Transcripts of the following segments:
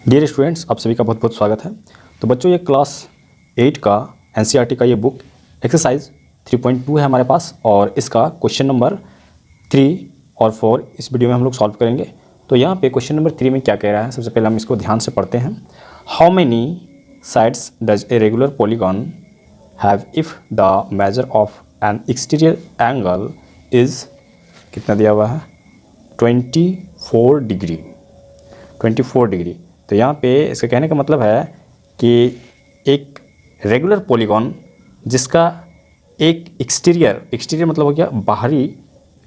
Dear students, आप सभी का बहुत बहुत स्वागत है। तो बच्चों, ये क्लास 8 का एनसीईआरटी का ये बुक एक्सरसाइज 3.2 है हमारे पास, और इसका क्वेश्चन नंबर 3 और 4 इस वीडियो में हम लोग सॉल्व करेंगे। तो यहाँ पे क्वेश्चन नंबर 3 में क्या कह रहा है, सबसे पहले हम इसको ध्यान से पढ़ते हैं। How many sides does a regular polygon have if the measure of N exterior angle is, कितना दिया हुआ है, 24 डिग्री। 24 डिग्री। तो यहाँ पे इसका कहने का मतलब है कि एक रेगुलर पॉलीगॉन जिसका एक एक्सटीरियर मतलब हो गया बाहरी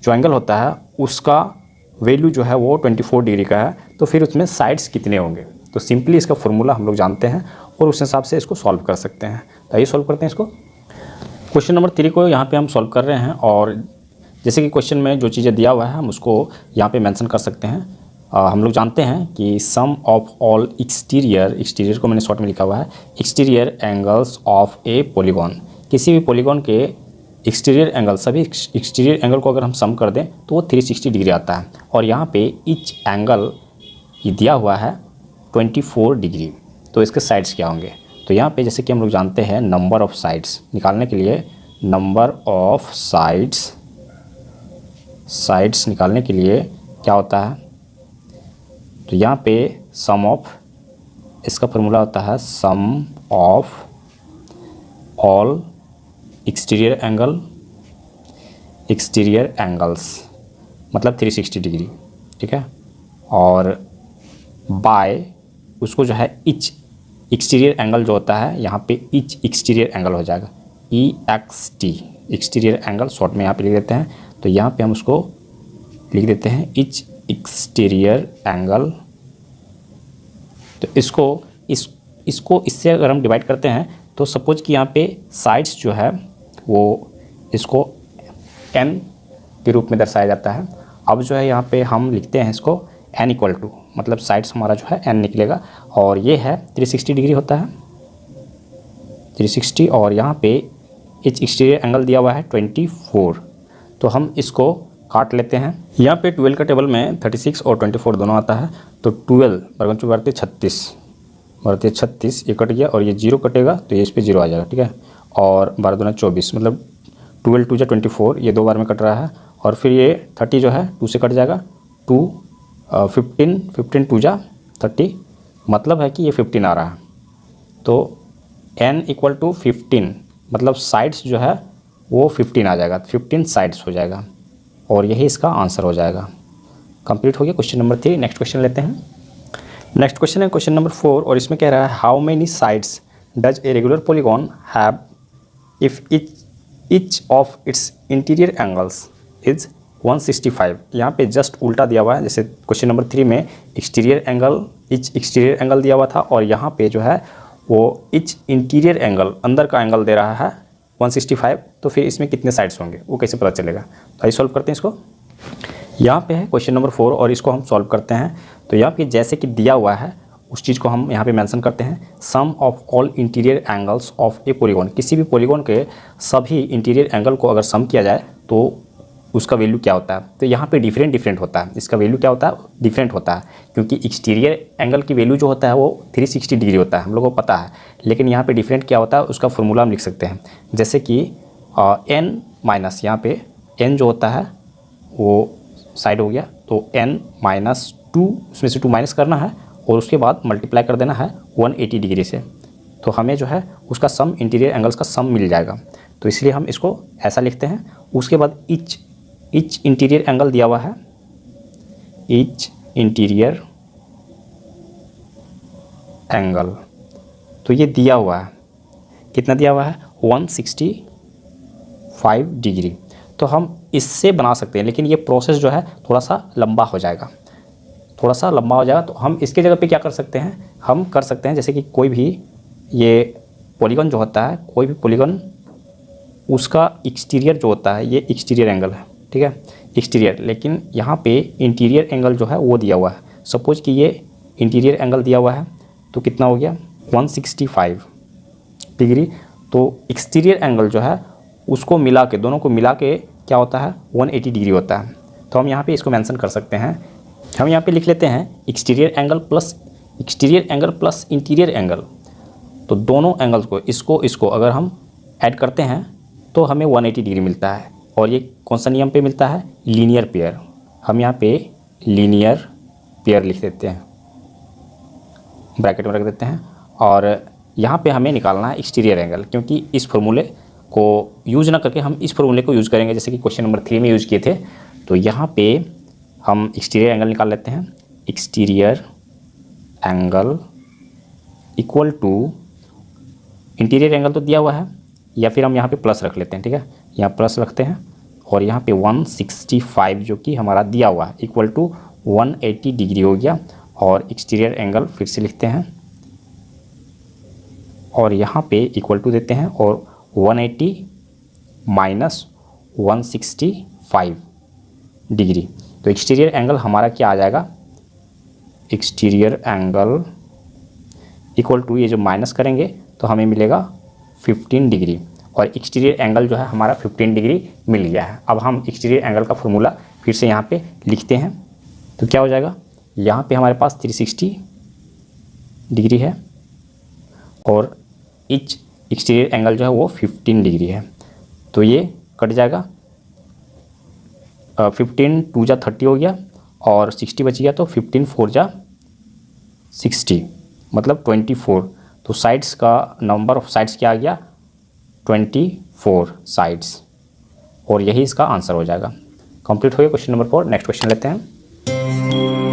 जो एंगल होता है, उसका वैल्यू जो है वो 24 डिग्री का है, तो फिर उसमें साइड्स कितने होंगे। तो सिंपली इसका फॉर्मूला हम लोग जानते हैं और उस हिसाब से इसको सॉल्व कर सकते हैं। तो आइए सॉल्व करते हैं इसको। क्वेश्चन नंबर 3 को यहाँ पे हम सॉल्व कर रहे हैं, और जैसे कि क्वेश्चन में जो चीज़ें दिया हुआ है हम उसको यहाँ पे मेंशन कर सकते हैं। हम लोग जानते हैं कि सम ऑफ ऑल एक्सटीरियर को मैंने शॉर्ट में लिखा हुआ है, exterior angles of a polygon. किसी भी पॉलीगॉन के एक्सटीरियर एंगल, सभी एक्सटीरियर एंगल को अगर हम सम कर दें तो वो 360 डिग्री आता है, और यहाँ पे ईच एंगल ये दिया हुआ है 24 डिग्री। तो इसके साइड्स क्या होंगे। तो यहाँ पे जैसे कि हम लोग जानते हैं, नंबर ऑफ साइड्स निकालने के लिए, नंबर ऑफ साइड्स निकालने के लिए क्या होता है, तो यहाँ पे सम ऑफ, इसका फॉर्मूला होता है सम ऑफ ऑल एक्सटीरियर एंगल्स, मतलब 360 डिग्री, ठीक है। और बाय उसको जो है ईच एक्सटीरियर एंगल जो होता है, यहाँ पे ईच एक्सटीरियर एंगल हो जाएगा, EXT एक्सटीरियर एंगल शॉर्ट में यहाँ पे लिख देते हैं। तो यहाँ पे हम उसको लिख देते हैं ईच एक्सटीरियर एंगल। तो इसको इससे अगर हम डिवाइड करते हैं तो सपोज कि यहाँ पे साइड्स जो है वो इसको n के रूप में दर्शाया जाता है। अब जो है यहाँ पे हम लिखते हैं इसको n इक्वल टू, मतलब साइड्स हमारा जो है n निकलेगा, और ये है 360 डिग्री होता है, 360, और यहाँ पे ईच एक्सटीरियर एंगल दिया हुआ है 24। तो हम इसको काट लेते हैं। यहाँ पे 12 का टेबल में 36 और 24 दोनों आता है, तो 12 बरगन बढ़ते 36 ये कट गया, और ये 0 कटेगा तो ये इस पर 0 आ जाएगा, ठीक है। और 12 दूना 24, मतलब 12 2 जा 24, ये 2 बार में कट रहा है, और फिर ये 30 जो है 2 से कट जाएगा, 2 15 2 जा 30, मतलब है कि ये 15 आ रहा है। तो n इक्वल टू 15, मतलब साइड्स जो है वो 15 आ जाएगा, 15 साइड्स हो जाएगा, और यही इसका आंसर हो जाएगा। कंप्लीट हो गया क्वेश्चन नंबर 3। नेक्स्ट क्वेश्चन लेते हैं। नेक्स्ट क्वेश्चन है क्वेश्चन नंबर 4, और इसमें कह रहा है how many sides does a regular polygon have if each of its interior angles is 165। यहाँ पे जस्ट उल्टा दिया हुआ है, जैसे क्वेश्चन नंबर 3 में exterior angle, each exterior angle दिया हुआ था, और यहाँ पे जो है वो ईच इंटीरियर एंगल, अंदर का एंगल दे रहा है 165। तो फिर इसमें कितने साइड्स होंगे वो कैसे पता चलेगा। तो आइए सॉल्व करते हैं इसको। यहाँ पे है क्वेश्चन नंबर 4, और इसको हम सॉल्व करते हैं। तो यहाँ पे जैसे कि दिया हुआ है उस चीज़ को हम यहाँ पे मेंशन करते हैं, sum of all interior angles of a polygon. किसी भी पॉलीगॉन के सभी इंटीरियर एंगल को अगर सम किया जाए तो उसका वैल्यू क्या होता है। तो यहाँ पे डिफरेंट होता है, इसका वैल्यू क्या होता है, डिफरेंट होता है, क्योंकि एक्सटीरियर एंगल की वैल्यू जो होता है वो 360 डिग्री होता है, हम लोगों को पता है। लेकिन यहाँ पे डिफरेंट क्या होता है, उसका फॉर्मूला हम लिख सकते हैं, जैसे कि n माइनस, यहाँ पे n जो होता है वो साइड हो गया, तो n-2, उसमें से 2 माइनस करना है, और उसके बाद मल्टीप्लाई कर देना है 180 डिग्री से, तो हमें जो है उसका सम, इंटीरियर एंगल्स का सम मिल जाएगा। तो इसलिए हम इसको ऐसा लिखते हैं। उसके बाद ईच इंटीरियर एंगल दिया हुआ है, ईच इंटीरियर एंगल, तो ये दिया हुआ है, कितना दिया हुआ है, 165 डिग्री। तो हम इससे बना सकते हैं, लेकिन ये प्रोसेस जो है थोड़ा सा लंबा हो जाएगा, तो हम इसके जगह पे क्या कर सकते हैं, हम कर सकते हैं जैसे कि कोई भी ये पॉलीगॉन जो होता है, कोई भी पॉलीगॉन, उसका एक्सटीरियर जो होता है, ये एक्सटीरियर एंगल है, ठीक है, एक्सटीरियर, लेकिन यहाँ पे इंटीरियर एंगल जो है वो दिया हुआ है। सपोज कि ये इंटीरियर एंगल दिया हुआ है, तो कितना हो गया, 165 डिग्री। तो एक्सटीरियर एंगल जो है उसको मिला के, दोनों को मिला के क्या होता है, 180 डिग्री होता है। तो हम यहाँ पे इसको मेंशन कर सकते हैं, हम यहाँ पे लिख लेते हैं exterior angle plus exterior angle plus interior angle, तो दोनों एंगल्स को इसको अगर हम ऐड करते हैं तो हमें 180 डिग्री मिलता है। और ये कौन सा नियम पे मिलता है? Linear pair. हम यहाँ पे लीनियर पेयर लिख देते हैं, ब्रैकेट में रख देते हैं। और यहाँ पे हमें निकालना है एक्सटीरियर एंगल, क्योंकि इस फॉर्मूले को यूज़ ना करके हम इस फॉर्मूले को यूज़ करेंगे, जैसे कि क्वेश्चन नंबर 3 में यूज़ किए थे। तो यहाँ पे हम एक्सटीरियर एंगल निकाल लेते हैं। Exterior angle equal to interior angle तो दिया हुआ है, या फिर हम यहाँ पे प्लस रख लेते हैं, ठीक है, यहाँ प्लस रखते हैं। और यहाँ पे 165 जो कि हमारा दिया हुआ है इक्वल टू 180 डिग्री हो गया। और एक्सटीरियर एंगल फिर से लिखते हैं और यहाँ पे इक्वल टू देते हैं और 180 माइनस 165 डिग्री। तो एक्सटीरियर एंगल हमारा क्या आ जाएगा? एक्सटीरियर एंगल इक्वल टू, ये जो माइनस करेंगे तो हमें मिलेगा 15 डिग्री। और एक्सटीरियर एंगल जो है हमारा 15 डिग्री मिल गया है। अब हम एक्सटीरियर एंगल का फॉर्मूला फिर से यहाँ पे लिखते हैं। तो क्या हो जाएगा? यहाँ पे हमारे पास 360 डिग्री है और इच एक्सटीरियर एंगल जो है वो 15 डिग्री है। तो ये कट जाएगा, 15 2 जा 30 हो गया और 60 बच गया, तो 15 4 जा 60 मतलब 24। तो साइड्स का नंबर ऑफ साइड्स क्या आ गया? 24 साइड्स। और यही इसका आंसर हो जाएगा। कंप्लीट हो गया क्वेश्चन नंबर 4। नेक्स्ट क्वेश्चन लेते हैं।